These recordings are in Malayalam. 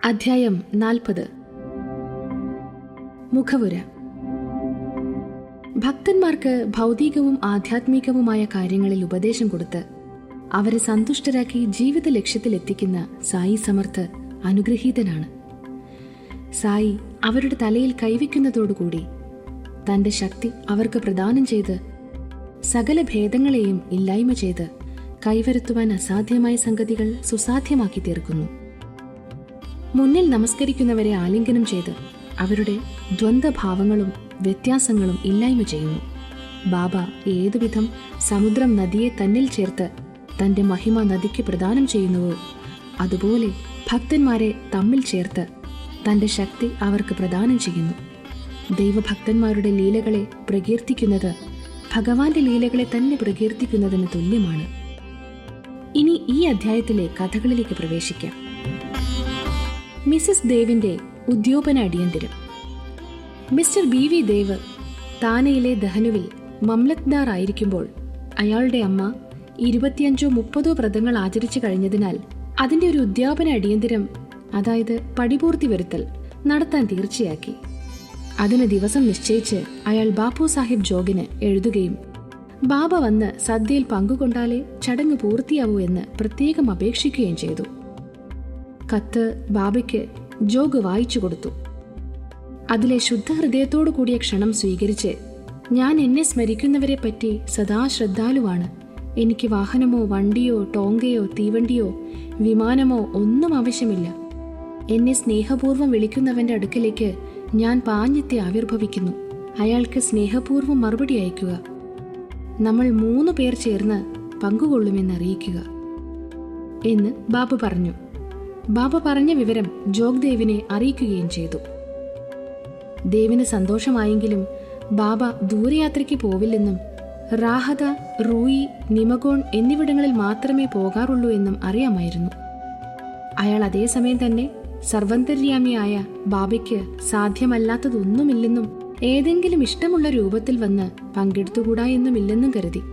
അധ്യായം 40. മുഖവുര. ഭക്തന്മാർക്ക് ഭൗതികവും ആധ്യാത്മികവുമായ കാര്യങ്ങളിൽ ഉപദേശം കൊടുത്ത് അവരെ സന്തുഷ്ടരാക്കി ജീവിത ലക്ഷ്യത്തിലെത്തിക്കുന്ന സായി സമർത്ഥ് അനുഗ്രഹീതനാണ്. സായി അവരുടെ തലയിൽ കൈവയ്ക്കുന്നതോടുകൂടി തന്റെ ശക്തി അവർക്ക് പ്രദാനം ചെയ്ത് സകല ഭേദങ്ങളെയും ഇല്ലായ്മ ചെയ്ത് കൈവരുത്തുവാൻ അസാധ്യമായ സംഗതികൾ സുസാധ്യമാക്കി തീർക്കുന്നു. മുന്നിൽ നമസ്കരിക്കുന്നവരെ ആലിംഗനം ചെയ്ത് അവരുടെ ദ്വന്ദ്ഭാവങ്ങളും വ്യത്യാസങ്ങളും ഇല്ലായ്മ ചെയ്യുന്നു. ബാബ ഏതുവിധം സമുദ്രം നദിയെ തന്നിൽ ചേർത്ത് തന്റെ മഹിമ നദിക്ക് പ്രദാനം ചെയ്യുന്നുവോ അതുപോലെ ഭക്തന്മാരെ തമ്മിൽ ചേർത്ത് തന്റെ ശക്തി അവർക്ക് പ്രദാനം ചെയ്യുന്നു. ദൈവഭക്തന്മാരുടെ ലീലകളെ പ്രകീർത്തിക്കുന്നത് ഭഗവാന്റെ ലീലകളെ തന്നെ പ്രകീർത്തിക്കുന്നതിന് തുല്യമാണ്. ഇനി ഈ അധ്യായത്തിലെ കഥകളിലേക്ക് പ്രവേശിക്കാം. മിസസ് ദേവിന്റെ ഉദ്യോപന അടിയന്തരം. മിസ്റ്റർ BV ദേവ് താനയിലെ ദഹനുവിൽ മംലത്ദാർ ആയിരിക്കുമ്പോൾ അയാളുടെ അമ്മ 25-30 വ്രതങ്ങൾ ആചരിച്ചു കഴിഞ്ഞതിനാൽ അതിന്റെ ഒരു ഉദ്യാപന അടിയന്തരം, അതായത് പടിപൂർത്തി വരുത്തൽ നടത്താൻ തീർച്ചയാക്കി. അതിന് ദിവസം നിശ്ചയിച്ച് അയാൾ ബാപ്പു സാഹിബ് ജോഗിന് എഴുതുകയും ബാബ വന്ന് സദ്യയിൽ പങ്കുകൊണ്ടാലേ ചടങ്ങ് പൂർത്തിയാവൂ എന്ന് പ്രത്യേകം അപേക്ഷിക്കുകയും ചെയ്തു. കത്ത് ബാബയ്ക്ക് ജോഗ് വായിച്ചു കൊടുത്തു. അതിലെ ശുദ്ധഹൃദയത്തോടു കൂടിയ ക്ഷണം സ്വീകരിച്ച്, ഞാൻ എന്നെ സ്മരിക്കുന്നവരെ പറ്റി സദാ ശ്രദ്ധാലുവാണ്. എനിക്ക് വാഹനമോ വണ്ടിയോ ടോങ്കയോ തീവണ്ടിയോ വിമാനമോ ഒന്നും ആവശ്യമില്ല. എന്നെ സ്നേഹപൂർവ്വം വിളിക്കുന്നവന്റെ അടുക്കലേക്ക് ഞാൻ പാഞ്ഞെത്തി ആവിർഭവിക്കുന്നു. അയാൾക്ക് സ്നേഹപൂർവ്വം മറുപടി അയക്കുക. നമ്മൾ 3 പേർ ചേർന്ന് പങ്കുകൊള്ളുമെന്നറിയിക്കുക എന്ന് ബാബ പറഞ്ഞു. ബാബ പറഞ്ഞ വിവരം ജോഗ്ദേവിനെ അറിയിക്കുകയും ചെയ്തു. ദേവിന് സന്തോഷമായെങ്കിലും ബാബ ദൂരയാത്രയ്ക്ക് പോവില്ലെന്നും റാഹത, റൂയി, നിമഗോൺ എന്നിവിടങ്ങളിൽ മാത്രമേ പോകാറുള്ളൂ എന്നും അറിയാമായിരുന്നു. അയാൾ അതേസമയം തന്നെ സർവന്തര്യാമിയായ ബാബയ്ക്ക് സാധ്യമല്ലാത്തതൊന്നുമില്ലെന്നും ഏതെങ്കിലും ഇഷ്ടമുള്ള രൂപത്തിൽ വന്ന് പങ്കെടുത്തുകൂടാ എന്നുമില്ലെന്നും കരുതി.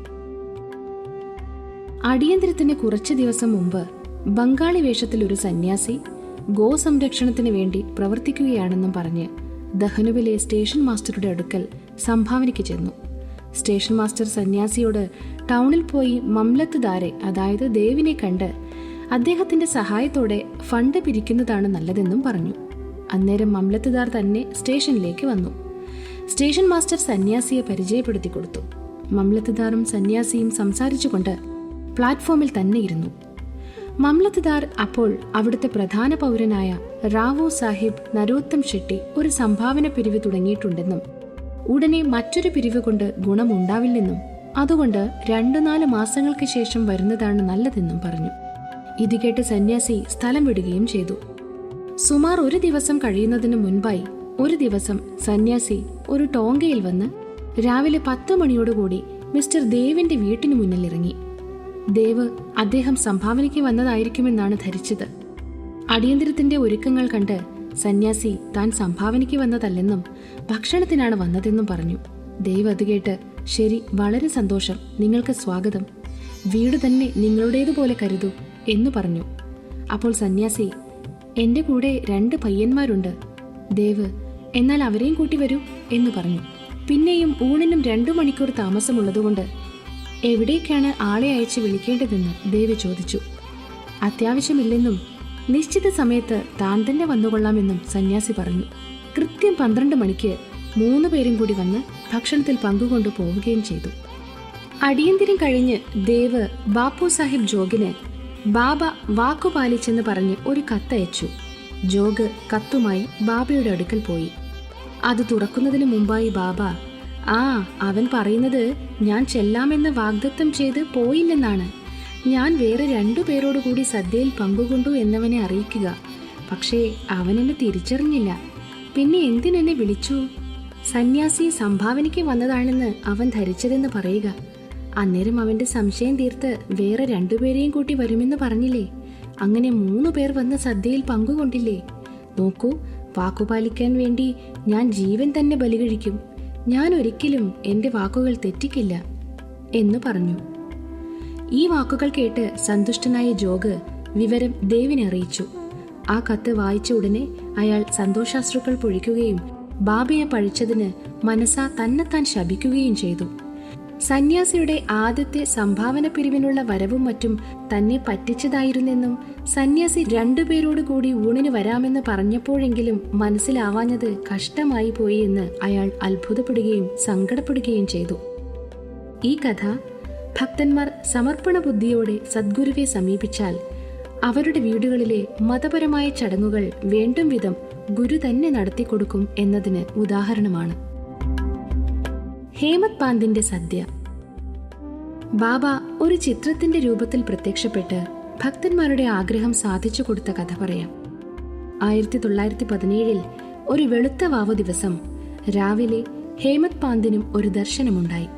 അടിയന്തരത്തിന് കുറച്ചു ദിവസം മുമ്പ് ബംഗാളി വേഷത്തിൽ ഒരു സന്യാസി ഗോസംരക്ഷണത്തിന് വേണ്ടി പ്രവർത്തിക്കുകയാണെന്നും പറഞ്ഞ് ദഹനുവിലെ സ്റ്റേഷൻ മാസ്റ്ററുടെ അടുക്കൽ സംഭാവനയ്ക്ക് ചെന്നു. സ്റ്റേഷൻ മാസ്റ്റർ സന്യാസിയോട് ടൗണിൽ പോയി മംലത്ദാരെ, അതായത് ദേവിനെ കണ്ട് അദ്ദേഹത്തിന്റെ സഹായത്തോടെ ഫണ്ട് പിരിക്കുന്നതാണ് നല്ലതെന്നും പറഞ്ഞു. അന്നേരം മംലത്ദാർ തന്നെ സ്റ്റേഷനിലേക്ക് വന്നു. സ്റ്റേഷൻ മാസ്റ്റർ സന്യാസിയെ പരിചയപ്പെടുത്തി കൊടുത്തു. മംലത്ദാറും സന്യാസിയും സംസാരിച്ചുകൊണ്ട് പ്ലാറ്റ്ഫോമിൽ തന്നെ ഇരുന്നു. മംലത്ദാർ അപ്പോൾ അവിടുത്തെ പ്രധാന പൗരനായ റാവു സാഹിബ് നരോത്തം ഷെട്ടി ഒരു സംഭാവന പിരിവ് തുടങ്ങിയിട്ടുണ്ടെന്നും ഉടനെ മറ്റൊരു പിരിവ് കൊണ്ട് ഗുണമുണ്ടാവില്ലെന്നും അതുകൊണ്ട് 2-4 മാസങ്ങൾക്ക് ശേഷം വരുന്നതാണ് നല്ലതെന്നും പറഞ്ഞു. ഇത് കേട്ട് സന്യാസി സ്ഥലം വിടുകയും ചെയ്തു. സുമാർ 1 ദിവസം കഴിയുന്നതിന് മുൻപായി ഒരു ദിവസം സന്യാസി ഒരു ടോങ്കയിൽ വന്ന് രാവിലെ 10 മണിയോടുകൂടി മിസ്റ്റർ ദേവിന്റെ വീട്ടിനു മുന്നിൽ ഇറങ്ങി. ദേവ് അദ്ദേഹം സംഭാവനയ്ക്ക് വന്നതായിരിക്കുമെന്നാണ് ധരിച്ചത്. അടിയന്തരത്തിന്റെ ഒരുക്കങ്ങൾ കണ്ട് സന്യാസി താൻ സംഭാവനയ്ക്ക് വന്നതല്ലെന്നും ഭക്ഷണത്തിനാണ് വന്നതെന്നും പറഞ്ഞു. ദേവ് അത് കേട്ട്, ശരി, വളരെ സന്തോഷം, നിങ്ങൾക്ക് സ്വാഗതം, വീട് തന്നെ നിങ്ങളുടേതുപോലെ കരുതൂ എന്നു പറഞ്ഞു. അപ്പോൾ സന്യാസി, എന്റെ കൂടെ 2 പയ്യന്മാരുണ്ട്. ദേവ്, എന്നാൽ അവരെയും കൂട്ടി വരൂ എന്ന് പറഞ്ഞു. പിന്നെയും ഊണിനും 2 മണിക്കൂർ താമസമുള്ളതുകൊണ്ട് എവിടേക്കാണ് ആളെ അയച്ച് വിളിക്കേണ്ടതെന്ന് ദേവി ചോദിച്ചു. അത്യാവശ്യമില്ലെന്നും നിശ്ചിത സമയത്ത് താൻ തന്നെ വന്നുകൊള്ളാമെന്നും സന്യാസി പറഞ്ഞു. കൃത്യം 12 മണിക്ക് 3 പേരും കൂടി വന്ന് ഭക്ഷണത്തിൽ പങ്കുകൊണ്ടു പോവുകയും ചെയ്തു. അടിയന്തരം കഴിഞ്ഞ് ദേവ് ബാപ്പു സാഹിബ് ജോഗിന് ബാബ വാക്കുപാലിച്ചെന്ന് പറഞ്ഞ് ഒരു കത്തയച്ചു. ജോഗ് കത്തുമായി ബാബയുടെ അടുക്കൽ പോയി. അത് തുറക്കുന്നതിന് മുമ്പായി ബാബ, അവൻ പറയുന്നത് ഞാൻ ചെല്ലാമെന്ന് വാഗ്ദത്തം ചെയ്ത് പോയില്ലെന്നാണ്. ഞാൻ വേറെ 2 പേരോടുകൂടി സദ്യയിൽ പങ്കുകൊണ്ടു എന്നവനെ അറിയിക്കുക. പക്ഷേ അവനെന്നെ തിരിച്ചറിഞ്ഞില്ല. പിന്നെ എന്തിനെന്നെ വിളിച്ചു? സന്യാസി സംഭാവനയ്ക്ക് വന്നതാണെന്ന് അവൻ ധരിച്ചതെന്ന് പറയുക. അന്നേരം അവന്റെ സംശയം തീർത്ത് വേറെ 2 പേരെയും കൂട്ടി വരുമെന്ന് പറഞ്ഞില്ലേ? അങ്ങനെ 3 പേർ വന്ന് സദ്യയിൽ പങ്കുകൊണ്ടില്ലേ? നോക്കൂ, വാക്കുപാലിക്കാൻ വേണ്ടി ഞാൻ ജീവൻ തന്നെ ബലികഴിക്കും. ഞാൻ ഒരിക്കലും എന്റെ വാക്കുകൾ തെറ്റിക്കില്ല എന്ന് പറഞ്ഞു. ഈ വാക്കുകൾ കേട്ട് സന്തുഷ്ടനായ ജോഗ് വിവരം ദേവിനെ അറിയിച്ചു. ആ കത്ത് വായിച്ച ഉടനെ അയാൾ സന്തോഷാശ്രുക്കൾ പൊഴിക്കുകയും ബാബയെ പഴിച്ചതിന് മനസ്സാ തന്നെത്താൻ ശപിക്കുകയും ചെയ്തു. സന്യാസിയുടെ ആദ്യത്തെ സംഭാവന പിരിവിനുള്ള വരവും മറ്റും തന്നെ പറ്റിച്ചതായിരുന്നെന്നും സന്യാസി രണ്ടുപേരോടുകൂടി ഊണിന് വരാമെന്ന് പറഞ്ഞപ്പോഴെങ്കിലും മനസ്സിലാവാഞ്ഞത് കഷ്ടമായി പോയി എന്ന് അയാൾ അത്ഭുതപ്പെടുകയും സങ്കടപ്പെടുകയും ചെയ്തു. ഈ കഥ ഭക്തന്മാർ സമർപ്പണ ബുദ്ധിയോടെ സദ്ഗുരുവെ സമീപിച്ചാൽ അവരുടെ വീടുകളിലെ മതപരമായ ചടങ്ങുകൾ വേണ്ടും വിധം ഗുരു തന്നെ നടത്തിക്കൊടുക്കും എന്നതിന് ഉദാഹരണമാണ്. ഹേമത് പാന്തിന്റെ സദ്യ. ബാബ ഒരു ചിത്രത്തിന്റെ രൂപത്തിൽ പ്രത്യക്ഷപ്പെട്ട് ഭക്തന്മാരുടെ ആഗ്രഹം സാധിച്ചു കൊടുത്ത കഥ പറയാം. 1917 ഒരു വെളുത്ത വാവു ദിവസം രാവിലെ ഹേമത് പാന്തിനും ഒരു ദർശനമുണ്ടായി.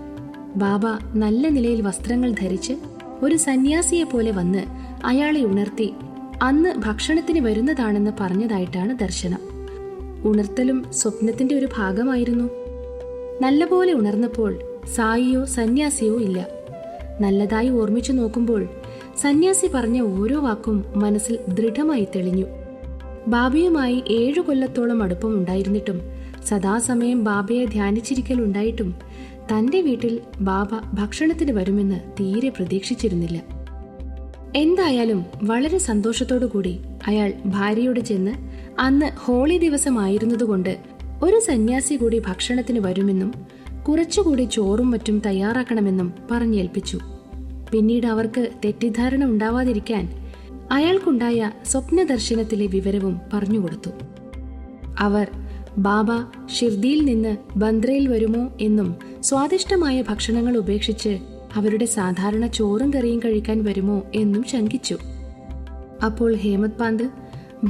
ബാബ നല്ല നിലയിൽ വസ്ത്രങ്ങൾ ധരിച്ച് ഒരു സന്യാസിയെ പോലെ വന്ന് അയാളെ ഉണർത്തി അന്ന് ഭക്ഷണത്തിന് വരുന്നതാണെന്ന് പറഞ്ഞതായിട്ടാണ് ദർശനം. ഉണർത്തലും സ്വപ്നത്തിന്റെ ഒരു ഭാഗമായിരുന്നു. നല്ലപോലെ ഉണർന്നപ്പോൾ സായിയോ സന്യാസിയോ ഇല്ല. നല്ലതായി ഓർമ്മിച്ചു നോക്കുമ്പോൾ സന്യാസി പറഞ്ഞ ഓരോ വാക്കും മനസ്സിൽ ദൃഢമായി തെളിഞ്ഞു. ബാബയുമായി 7 കൊല്ലത്തോളം അടുപ്പമുണ്ടായിരുന്നിട്ടും സദാസമയം ബാബയെ ധ്യാനിച്ചിരിക്കലുണ്ടായിട്ടും തന്റെ വീട്ടിൽ ബാബ ഭക്ഷണത്തിന് വരുമെന്ന് തീരെ പ്രതീക്ഷിച്ചിരുന്നില്ല. എന്തായാലും വളരെ സന്തോഷത്തോടുകൂടി അയാൾ ഭാര്യയോട് ചെന്ന് അന്ന് ഹോളി ദിവസമായിരുന്നതുകൊണ്ട് ഒരു സന്യാസി കൂടി ഭക്ഷണത്തിന് വരുമെന്നും കുറച്ചുകൂടി ചോറും മറ്റും തയ്യാറാക്കണമെന്നും പറഞ്ഞേൽപ്പിച്ചു. പിന്നീട് അവർക്ക് തെറ്റിദ്ധാരണ ഉണ്ടാവാതിരിക്കാൻ അയാൾക്കുണ്ടായ സ്വപ്നദർശനത്തിലെ വിവരവും പറഞ്ഞുകൊടുത്തു. അവർ ബാബ ഷിർദിയിൽ നിന്ന് ബന്ദ്രയിൽ വരുമോ എന്നും സ്വാദിഷ്ടമായ ഭക്ഷണങ്ങൾ ഉപേക്ഷിച്ച് അവരുടെ സാധാരണ ചോറും കറിയും കഴിക്കാൻ വരുമോ എന്നും ശങ്കിച്ചു. അപ്പോൾ ഹേമത് പാന്ത്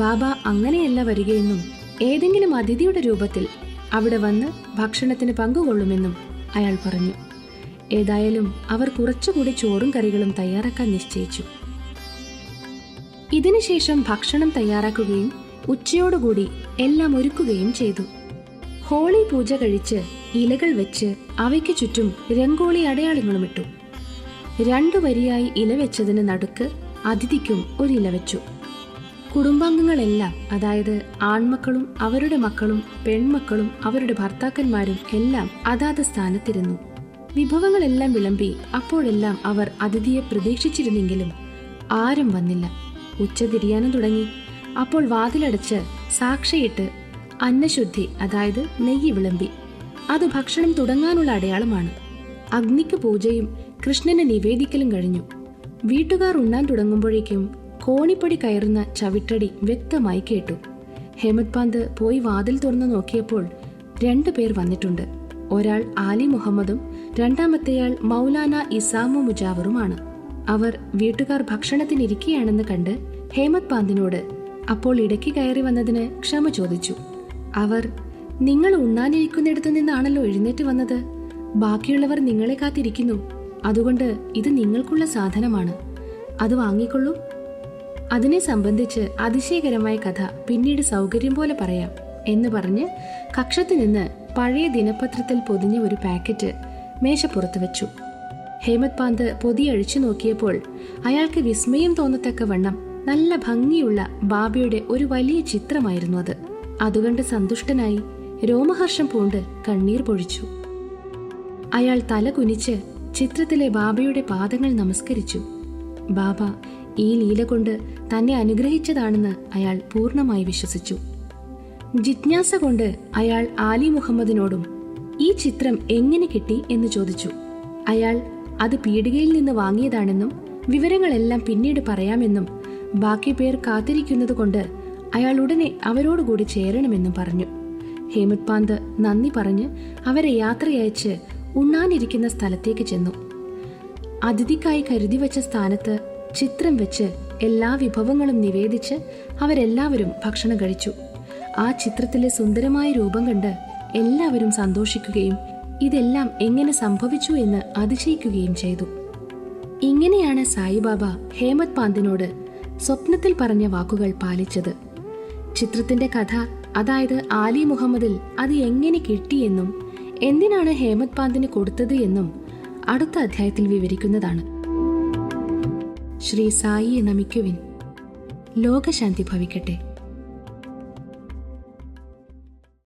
ബാബ അങ്ങനെയല്ല വരികയെന്നും ഏതെങ്കിലും അതിഥിയുടെ രൂപത്തിൽ അവിടെ വന്ന് ഭക്ഷണത്തിന് പങ്കുകൊള്ളുമെന്നും അയാൾ പറഞ്ഞു. ഏതായാലും അവർ കുറച്ചുകൂടി ചോറും കറികളും തയ്യാറാക്കാൻ നിശ്ചയിച്ചു. ഇതിനുശേഷം ഭക്ഷണം തയ്യാറാക്കുകയും ഉച്ചയോടുകൂടി എല്ലാം ഒരുക്കുകയും ചെയ്തു. ഹോളി പൂജ കഴിച്ച് ഇലകൾ വെച്ച് അവയ്ക്ക് ചുറ്റും രംഗോളി അടയാളങ്ങളും ഇട്ടു. 2 വരിയായി ഇല വെച്ചതിന് നടുക്ക് അതിഥിക്കും ഒരു ഇല വെച്ചു. കുടുംബാംഗങ്ങളെല്ലാം, അതായത് ആൺമക്കളും അവരുടെ മക്കളും പെൺമക്കളും അവരുടെ ഭർത്താക്കന്മാരും എല്ലാം അതാത് സ്ഥാനത്തിരുന്നു. വിഭവങ്ങളെല്ലാം വിളമ്പി അപ്പോഴെല്ലാം അവർ അതിഥിയെ പ്രതീക്ഷിച്ചിരുന്നെങ്കിലും ആരും വന്നില്ല. ഉച്ച തിരിയാനും തുടങ്ങി. അപ്പോൾ വാതിലടച്ച് സാക്ഷയിട്ട് അന്നശുദ്ധി, അതായത് നെയ്യ് വിളമ്പി. അത് ഭക്ഷണം തുടങ്ങാനുള്ള അടയാളമാണ്. അഗ്നിക്ക് പൂജയും കൃഷ്ണന് നിവേദിക്കലും കഴിഞ്ഞു. വീട്ടുകാർ ഉണ്ണാൻ തുടങ്ങുമ്പോഴേക്കും കോണിപ്പടി കയറുന്ന ചവിട്ടടി വ്യക്തമായി കേട്ടു. ഹേമത് പാന്ത് പോയി വാതിൽ തുറന്നു നോക്കിയപ്പോൾ 2 പേർ വന്നിട്ടുണ്ട്. ഒരാൾ ആലി മുഹമ്മദും രണ്ടാമത്തെയാൾ മൗലാന ഇസാമു മുജാവറുമാണ്. അവർ വീട്ടുകാർ ഭക്ഷണത്തിനിരിക്കുകയാണെന്ന് കണ്ട് ഹേമത് പാന്തിനോട് അപ്പോൾ ഇടയ്ക്ക് കയറി വന്നതിന് ക്ഷമ ചോദിച്ചു. അവർ, നിങ്ങൾ ഉണ്ണാനിരിക്കുന്നിടത്തു നിന്നാണല്ലോ എഴുന്നേറ്റ് വന്നത്. ബാക്കിയുള്ളവർ നിങ്ങളെ കാത്തിരിക്കുന്നു. അതുകൊണ്ട് ഇത് നിങ്ങൾക്കുള്ള സാധനമാണ്. അത് വാങ്ങിക്കൊള്ളൂ. അതിനെ സംബന്ധിച്ച് അതിശയകരമായ കഥ പിന്നീട് സൗകര്യം പോലെ പറയാം എന്ന് പറഞ്ഞ് കക്ഷത്തിൽ നിന്ന് പഴയ ദിനപത്രത്തിൽ പൊതിഞ്ഞ ഒരു പാക്കറ്റ് മേശപ്പുറത്ത് വെച്ചു. ഹേമത് പാന്ത് പൊതി അഴിച്ചു നോക്കിയപ്പോൾ അയാൾക്ക് വിസ്മയം തോന്നത്തക്ക വണ്ണം നല്ല ഭംഗിയുള്ള ബാബയുടെ ഒരു വലിയ ചിത്രമായിരുന്നു അത്. അതുകണ്ട് സന്തുഷ്ടനായി രോമഹർഷം പൂണ്ട് കണ്ണീർ പൊഴിച്ചു. അയാൾ തല കുനിച്ച് ചിത്രത്തിലെ ബാബയുടെ പാദങ്ങൾ നമസ്കരിച്ചു. ബാബ ഈ ലീല കൊണ്ട് തന്നെ അനുഗ്രഹിച്ചതാണെന്ന് അയാൾ പൂർണ്ണമായി വിശ്വസിച്ചു. ജിജ്ഞാസ കൊണ്ട് അയാൾ ആലി മുഹമ്മദിനോടും ഈ ചിത്രം എങ്ങനെ കിട്ടി എന്ന് ചോദിച്ചു. അയാൾ അത് പീടികയിൽ നിന്ന് വാങ്ങിയതാണെന്നും വിവരങ്ങളെല്ലാം പിന്നീട് പറയാമെന്നും ബാക്കി പേർ കാത്തിരിക്കുന്നത് കൊണ്ട് അയാൾ ഉടനെ അവരോടുകൂടി ചേരണമെന്നും പറഞ്ഞു. ഹേമത് പാന്ത് നന്ദി പറഞ്ഞ് അവരെ യാത്രയയച്ച് ഉണ്ണാനിരിക്കുന്ന സ്ഥലത്തേക്ക് ചെന്നു. അതിഥിക്കായി കരുതി വച്ച സ്ഥാനത്ത് ചിത്രം വെച്ച് എല്ലാ വിഭവങ്ങളും നിവേദിച്ച് അവരെല്ലാവരും ഭക്ഷണം കഴിച്ചു. ആ ചിത്രത്തിലെ സുന്ദരമായ രൂപം കണ്ട് എല്ലാവരും സന്തോഷിക്കുകയും ഇതെല്ലാം എങ്ങനെ സംഭവിച്ചു എന്ന് അതിശയിക്കുകയും ചെയ്തു. ഇങ്ങനെയാണ് സായിബാബ ഹേമത് പാന്തിനോട് സ്വപ്നത്തിൽ പറഞ്ഞ വാക്കുകൾ പാലിച്ചത്. ചിത്രത്തിന്റെ കഥ, അതായത് ആലി മുഹമ്മദിൽ അത് എങ്ങനെ കിട്ടിയെന്നും എന്തിനാണ് ഹേമത് പാന്തിന് കൊടുത്തത് എന്നും അടുത്ത അധ്യായത്തിൽ വിവരിക്കുന്നതാണ്. ശ്രീ സായിയെ നമിക്കുവിൻ. ലോകശാന്തി ഭവിക്കട്ടെ.